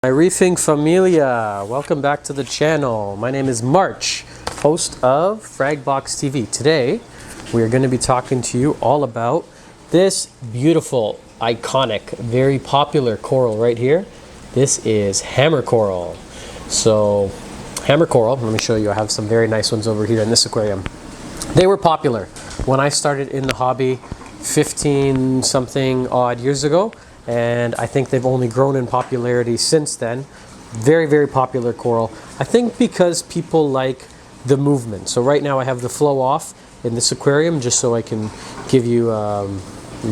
My reefing familia, welcome back to the channel. My name is March, host of Fragbox TV. Today we are going to be talking to you all about this beautiful, iconic, very popular coral right here. This is hammer coral. So hammer coral, let me show you, I have some very nice ones over here in this aquarium. They were popular when I started in the hobby 15 something odd years ago. And I think they've only grown in popularity since then. Very, very popular coral. I think because people like the movement. So right now I have the flow off in this aquarium just so I can give you a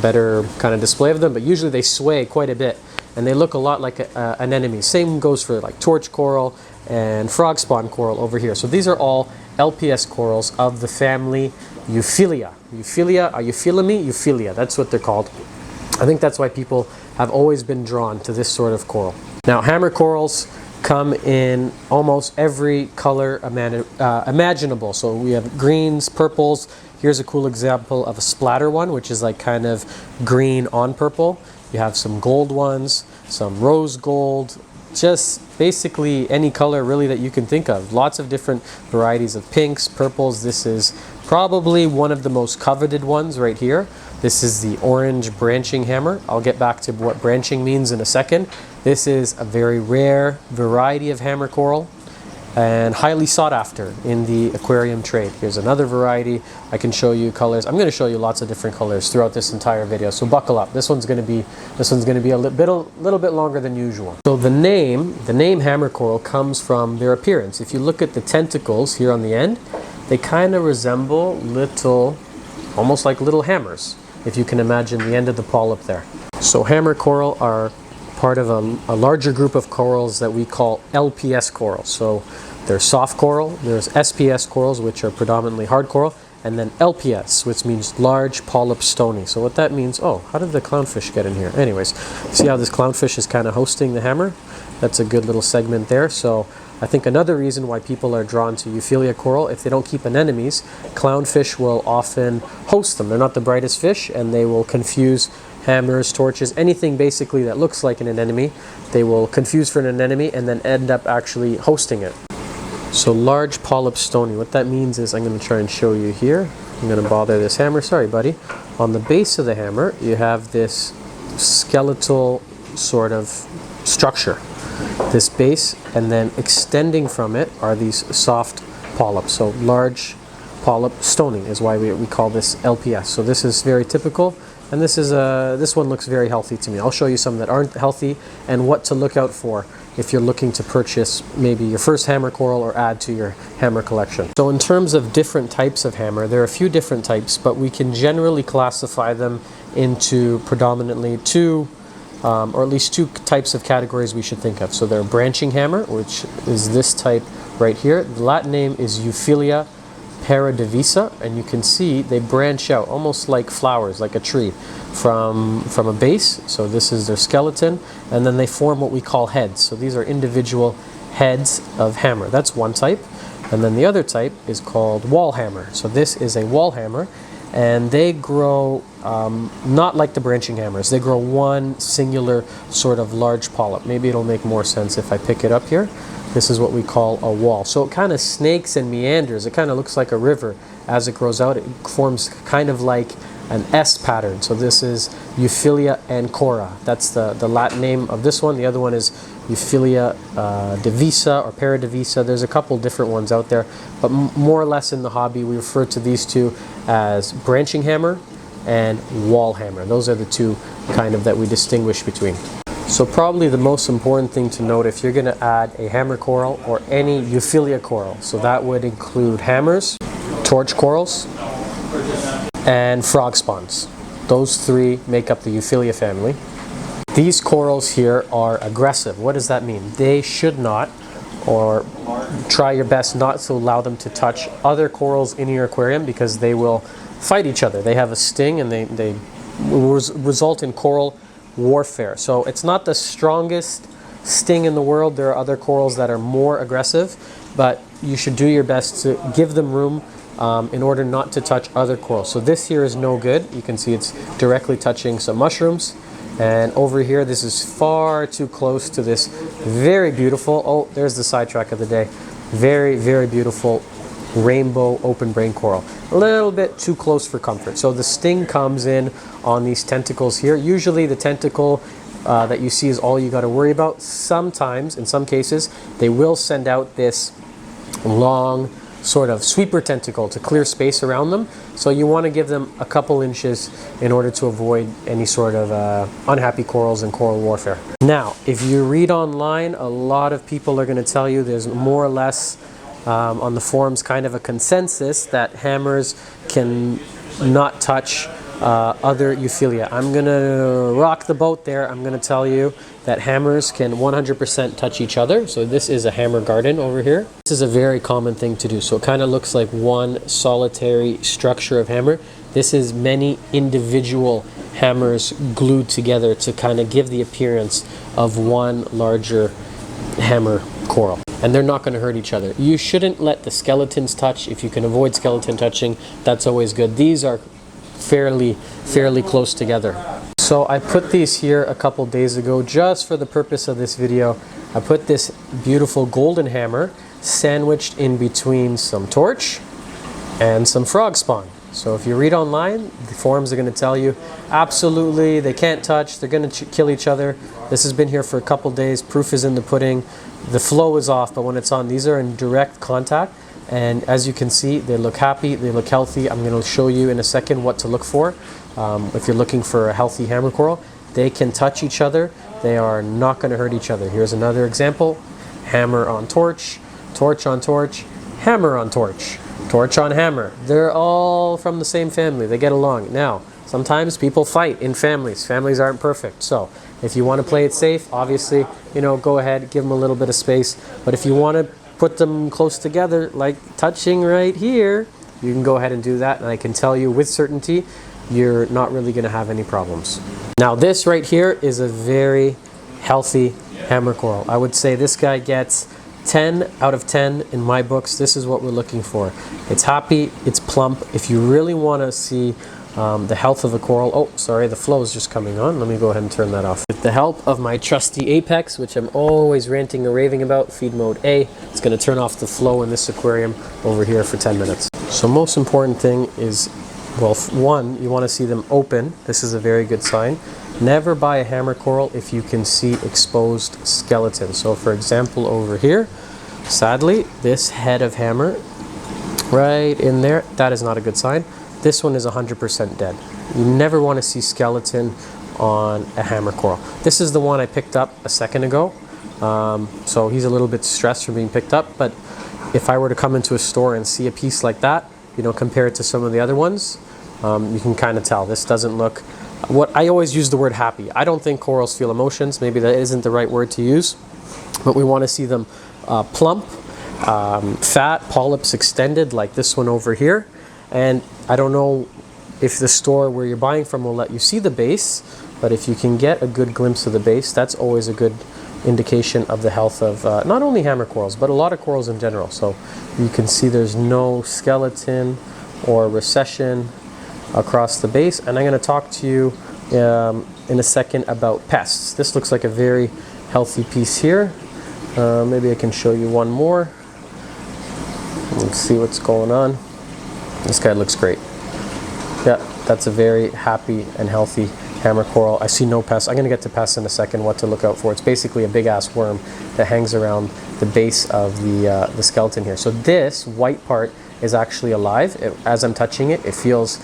better kind of display of them. But usually they sway quite a bit and they look a lot like an anemone. Same goes for like torch coral and Frogspawn coral over here. So these are all LPS corals of the family Euphyllia. Euphyllia, are you feeling me? Euphyllia, that's what they're called. I think that's why people have always been drawn to this sort of coral. Now, hammer corals come in almost every color imaginable. So we have greens, purples. Here's a cool example of a splatter one, which is like kind of green on purple. You have some gold ones, some rose gold, just basically any color really that you can think of. Lots of different varieties of pinks, purples. This is probably one of the most coveted ones right here. This is the orange branching hammer. I'll get back to what branching means in a second. This is a very rare variety of hammer coral and highly sought after in the aquarium trade. Here's another variety. I can show you colors. I'm going to show you lots of different colors throughout this entire video, so buckle up. This one's going to be a little bit longer than usual. So the name hammer coral comes from their appearance. If you look at the tentacles here on the end, they kind of resemble almost like little hammers, if you can imagine the end of the polyp there. So hammer coral are part of a larger group of corals that we call LPS corals. So there's soft coral, there's SPS corals, which are predominantly hard coral, and then LPS, which means large polyp stony. So what that means, oh, how did the clownfish get in here? Anyways, see how this clownfish is kind of hosting the hammer? That's a good little segment there. So I think another reason why people are drawn to Euphyllia coral, if they don't keep anemones, clownfish will often host them. They're not the brightest fish and they will confuse hammers, torches, anything basically that looks like an anemone. They will confuse for an anemone and then end up actually hosting it. So large polyp stony, what that means is, I'm going to try and show you here. I'm going to bother this hammer, sorry buddy. On the base of the hammer you have this skeletal sort of structure, this base, and then extending from it are these soft polyps. So large polyp stony is why we call this LPS. So this is very typical, and this one looks very healthy to me. I'll show you some that aren't healthy and what to look out for if you're looking to purchase maybe your first hammer coral or add to your hammer collection. So in terms of different types of hammer, there are a few different types, but we can generally classify them into predominantly or at least two types of categories we should think of. So they're branching hammer, which is this type right here. The Latin name is Euphyllia Paradivisa, and you can see they branch out almost like flowers, like a tree, from a base. So this is their skeleton, and then they form what we call heads. So these are individual heads of hammer. That's one type. And then the other type is called wall hammer. So this is a wall hammer, and they grow not like the branching hammers. They grow one singular sort of large polyp. Maybe it'll make more sense if I pick it up here. This is what we call a wall. So it kind of snakes and meanders. It kind of looks like a river as it grows out. It forms kind of like an S pattern. So this is Euphyllia ancora. That's the Latin name of this one. The other one is Euphyllia Divisa or Paradivisa. There's a couple different ones out there, but more or less in the hobby we refer to these two as branching hammer and wall hammer. Those are the two kind of that we distinguish between. So probably the most important thing to note if you're going to add a hammer coral or any Euphyllia coral, so that would include hammers, torch corals, and Frogspawns. Those three make up the Euphyllia family. These corals here are aggressive. What does that mean? They should not, or try your best not to allow them to touch other corals in your aquarium because they will fight each other. They have a sting and they result in coral warfare. So it's not the strongest sting in the world. There are other corals that are more aggressive, but you should do your best to give them room in order not to touch other corals. So this here is no good. You can see it's directly touching some mushrooms And over here, this is far too close to this very beautiful, oh, there's the sidetrack of the day. Very, very beautiful rainbow open brain coral. A little bit too close for comfort. So the sting comes in on these tentacles here. Usually the tentacle that you see is all you got to worry about. Sometimes, in some cases, they will send out this long sort of sweeper tentacle to clear space around them. So you want to give them a couple inches in order to avoid any sort of unhappy corals and coral warfare. Now, if you read online, a lot of people are going to tell you there's more or less on the forums kind of a consensus that hammers can not touch other euphyllia. I'm going to rock the boat there. I'm going to tell you that hammers can 100% touch each other. So this is a hammer garden over here. This is a very common thing to do. So it kind of looks like one solitary structure of hammer. This is many individual hammers glued together to kind of give the appearance of one larger hammer coral. And they're not going to hurt each other. You shouldn't let the skeletons touch. If you can avoid skeleton touching, that's always good. These are fairly close together. So I put these here a couple days ago just for the purpose of this video. I put this beautiful golden hammer sandwiched in between some torch and some frog spawn. So if you read online, the forums are going to tell you absolutely they can't touch, they're going to kill each other. This has been here for a couple days, proof is in the pudding. The flow is off, but when it's on, these are in direct contact. And as you can see, they look happy, they look healthy. I'm going to show you in a second what to look for. If you're looking for a healthy hammer coral, they can touch each other. They are not going to hurt each other. Here's another example. Hammer on torch, torch on torch, hammer on torch, torch on hammer. They're all from the same family. They get along. Now, sometimes people fight in families. Families aren't perfect. So if you want to play it safe, obviously, you know, go ahead, give them a little bit of space. But if you want to put them close together, like touching right here, you can go ahead and do that. And I can tell you with certainty, you're not really going to have any problems. Now this right here is a very healthy hammer coral. I would say this guy gets 10 out of 10 in my books. This is what we're looking for. It's happy, it's plump. If you really want to see the health of a coral, oh sorry, the flow is just coming on. Let me go ahead and turn that off. With the help of my trusty Apex, which I'm always ranting and raving about, feed mode A, it's going to turn off the flow in this aquarium over here for 10 minutes. So most important thing is, well, one, you want to see them open. This is a very good sign. Never buy a hammer coral if you can see exposed skeleton. So for example over here, sadly, this head of hammer right in there, that is not a good sign. This one is 100% dead. You never want to see skeleton on a hammer coral. This is the one I picked up a second ago. So he's a little bit stressed from being picked up, but if I were to come into a store and see a piece like that, you know, compare it to some of the other ones, you can kind of tell this doesn't look, what I always use the word happy. I don't think corals feel emotions. Maybe that isn't the right word to use, but we want to see them plump, fat, polyps extended like this one over here. And I don't know if the store where you're buying from will let you see the base, but if you can get a good glimpse of the base, that's always a good indication of the health of not only hammer corals, but a lot of corals in general. So you can see there's no skeleton or recession across the base. And I'm going to talk to you in a second about pests. This looks like a very healthy piece here. Maybe I can show you one more. Let's see what's going on. This guy looks great. Yeah, that's a very happy and healthy hammer coral. I see no pests. I'm going to get to pests in a second, what to look out for. It's basically a big ass worm that hangs around the base of the skeleton here. So this white part is actually alive. As I'm touching it, it feels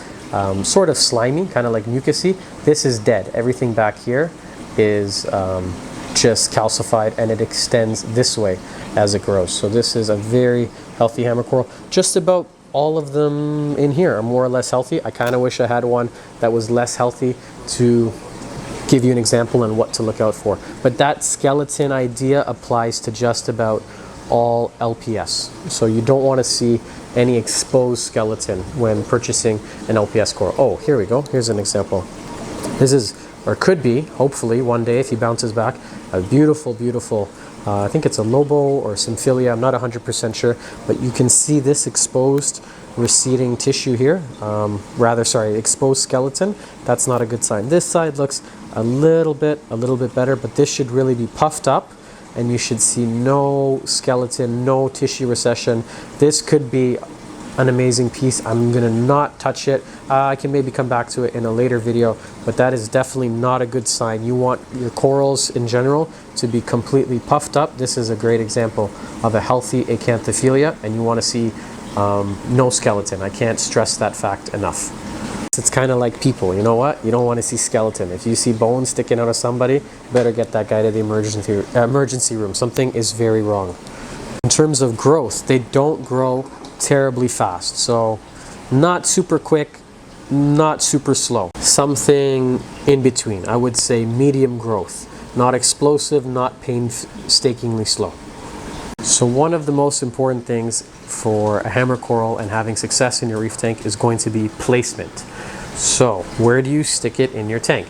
sort of slimy, kind of like mucusy. This is dead. Everything back here is just calcified, and it extends this way as it grows. So this is a very healthy hammer coral. Just about all of them in here are more or less healthy. I kind of wish I had one that was less healthy to give you an example on what to look out for. But that skeleton idea applies to just about all LPS. So you don't want to see any exposed skeleton when purchasing an LPS coral. Oh, here we go. Here's an example. This is, or could be, hopefully one day if he bounces back, a beautiful, beautiful I think it's a lobo or symphilia, I'm not 100% sure, but you can see this exposed receding tissue here, exposed skeleton. That's not a good sign. This side looks a little bit better, but this should really be puffed up and you should see no skeleton, no tissue recession. This could be an amazing piece. I'm gonna not touch it. I can maybe come back to it in a later video, but that is definitely not a good sign. You want your corals in general to be completely puffed up. This is a great example of a healthy acanthophilia, and you want to see no skeleton. I can't stress that fact enough. It's kind of like people, you know what? You don't want to see skeleton. If you see bones sticking out of somebody, better get that guy to the emergency room. Something is very wrong. In terms of growth, they don't grow terribly fast. So not super quick, not super slow. Something in between. I would say medium growth. Not explosive, not painstakingly slow. So one of the most important things for a hammer coral and having success in your reef tank is going to be placement. So where do you stick it in your tank?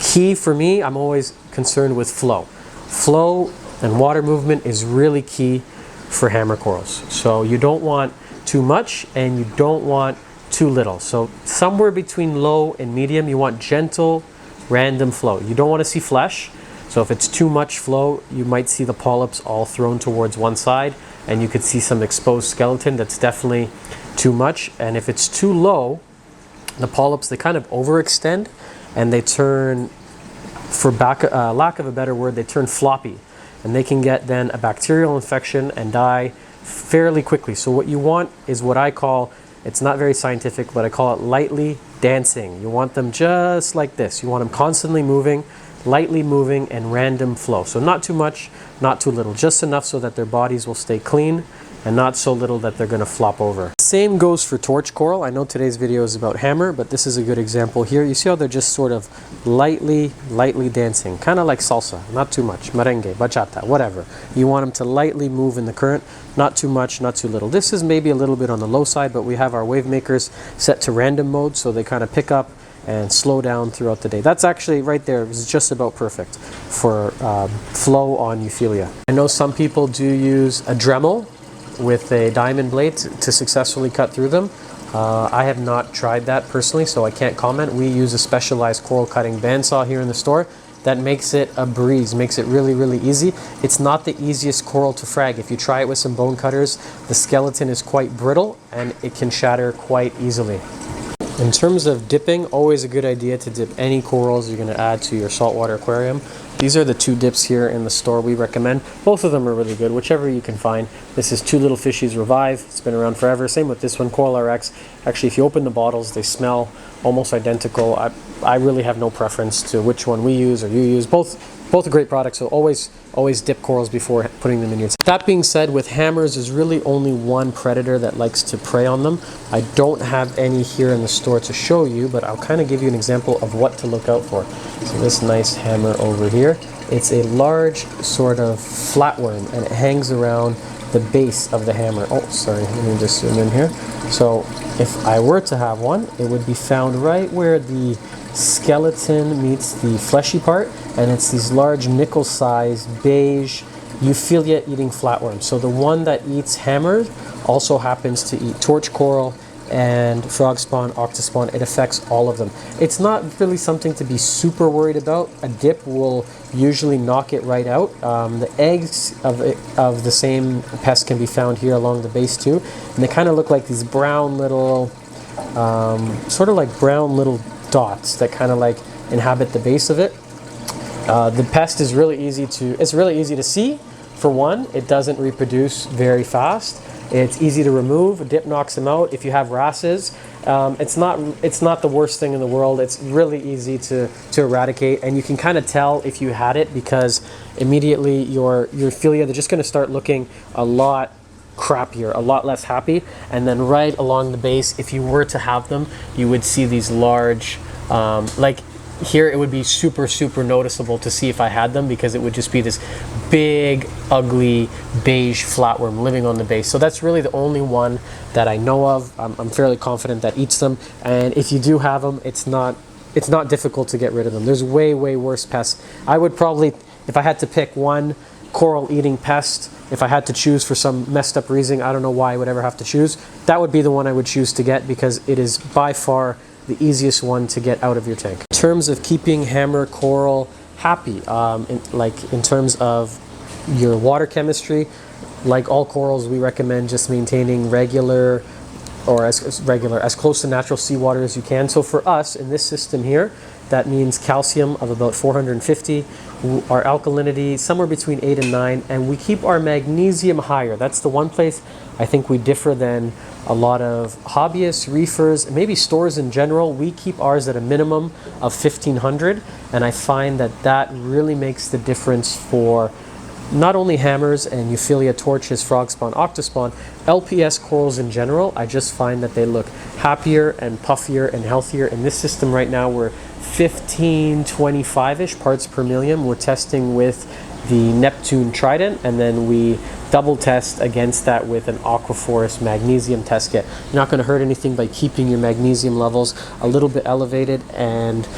Key for me, I'm always concerned with flow. Flow and water movement is really key for hammer corals. So you don't want too much and you don't want too little. So somewhere between low and medium, you want gentle, random flow. You don't want to see flesh. So if it's too much flow, you might see the polyps all thrown towards one side and you could see some exposed skeleton. That's definitely too much. And if it's too low, the polyps, they kind of overextend and they turn, for lack of a better word, they turn floppy. And they can get then a bacterial infection and die fairly quickly. So what you want is what I call, it's not very scientific, but I call it lightly dancing. You want them just like this. You want them constantly moving, lightly moving, and random flow. So not too much, not too little, just enough so that their bodies will stay clean and not so little that they're going to flop over. Same goes for torch coral. I know today's video is about hammer, but this is a good example here. You see how they're just sort of lightly dancing, kind of like salsa, not too much, merengue, bachata, whatever. You want them to lightly move in the current, not too much, not too little. This is maybe a little bit on the low side, but we have our wave makers set to random mode, so they kind of pick up and slow down throughout the day. That's actually right there is just about perfect for flow on Euphyllia. I know some people do use a Dremel with a diamond blade to successfully cut through them. I have not tried that personally, so I can't comment. We use a specialized coral cutting bandsaw here in the store that makes it a breeze, makes it really easy. It's not the easiest coral to frag. If you try it with some bone cutters, the skeleton is quite brittle and it can shatter quite easily. In terms of dipping, always a good idea to dip any corals you're going to add to your saltwater aquarium. These are the two dips here in the store we recommend. Both of them are really good, whichever you can find. This is Two Little Fishies Revive. It's been around forever. Same with this one, Coral RX. Actually, if you open the bottles, they smell almost identical. I really have no preference to which one we use or you use. Both are great products, so always dip corals before putting them in your tank. That being said, with hammers, there's really only one predator that likes to prey on them. I don't have any here in the store to show you, but I'll kind of give you an example of what to look out for. So this nice hammer over here, it's a large sort of flatworm, and it hangs around the base of the hammer. Oh, sorry, let me just zoom in here. So if I were to have one, it would be found right where the skeleton meets the fleshy part, and it's these large nickel-sized beige Euphyllia eating flatworms. So the one that eats hammers also happens to eat torch coral and frog spawn, octa spawn. It affects all of them. It's not really something to be super worried about. A dip will usually knock it right out. The eggs of the same pest can be found here along the base too, and they kind of look like these brown little, sort of like brown little dots that kind of like inhabit the base of it. The pest is really easy to see. For one, it doesn't reproduce very fast. It's easy to remove. A dip knocks them out. If you have wrasses, it's not the worst thing in the world. It's really easy to eradicate, and you can kind of tell if you had it because immediately your Euphyllia, they're just going to start looking a lot crappier, a lot less happy. And then right along the base, if you were to have them, you would see these large, like here it would be super noticeable to see if I had them, because it would just be this big ugly beige flatworm living on the base. So that's really the only one that I know of. I'm fairly confident that eats them, and if you do have them, it's not difficult to get rid of them. There's way worse pests. I would probably, if I had to pick one coral eating pest, if I had to choose for some messed up reason, I don't know why I would ever have to choose, that would be the one I would choose to get, because it is by far the easiest one to get out of your tank. In terms of keeping hammer coral happy, in terms of your water chemistry, like all corals, we recommend just maintaining regular, or as close to natural seawater as you can. So for us in this system here, that means calcium of about 450, our alkalinity somewhere between 8 and 9, and we keep our magnesium higher. That's the one place I think we differ than a lot of hobbyists, reefers, and maybe stores in general. We keep ours at a minimum of 1500, and I find that that really makes the difference for not only hammers and Euphyllia torches, Frogspawn, Octospawn, LPS corals in general. I just find that they look happier and puffier and healthier. In this system right now, we're 1525-ish parts per million. We're testing with the Neptune Trident, and then we double test against that with an Aquaforest magnesium test kit. You're not going to hurt anything by keeping your magnesium levels a little bit elevated. And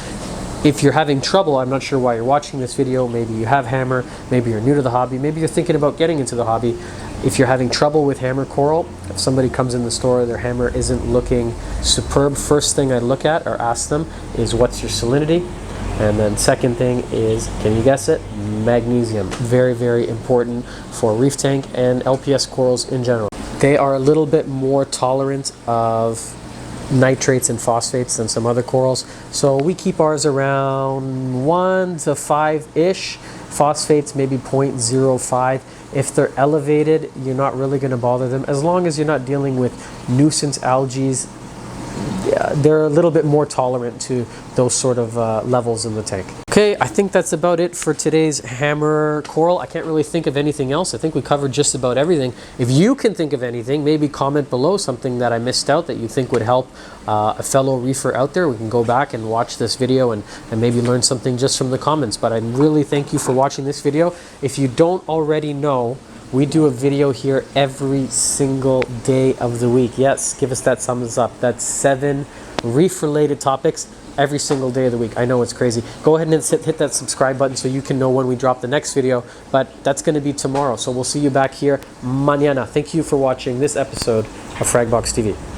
if you're having trouble, I'm not sure why you're watching this video, maybe you have hammer, maybe you're new to the hobby, maybe you're thinking about getting into the hobby. If you're having trouble with hammer coral, if somebody comes in the store, their hammer isn't looking superb, first thing I look at or ask them is, what's your salinity? And then second thing is, can you guess it? Magnesium. Very, very important for reef tank and LPS corals in general. They are a little bit more tolerant of nitrates and phosphates than some other corals. So we keep ours around 1 to 5-ish. Phosphates maybe 0.05. If they're elevated, you're not really going to bother them. As long as you're not dealing with nuisance algae, they're a little bit more tolerant to those sort of levels in the tank. Okay, I think that's about it for today's hammer coral. I can't really think of anything else. I think we covered just about everything. If you can think of anything, maybe comment below something that I missed out that you think would help a fellow reefer out there. We can go back and watch this video and maybe learn something just from the comments. But I really thank you for watching this video. If you don't already know, we do a video here every single day of the week. Yes, give us that thumbs up. That's 7 reef-related topics every single day of the week. I know it's crazy. Go ahead and hit that subscribe button so you can know when we drop the next video. But that's going to be tomorrow. So we'll see you back here mañana. Thank you for watching this episode of Fragbox TV.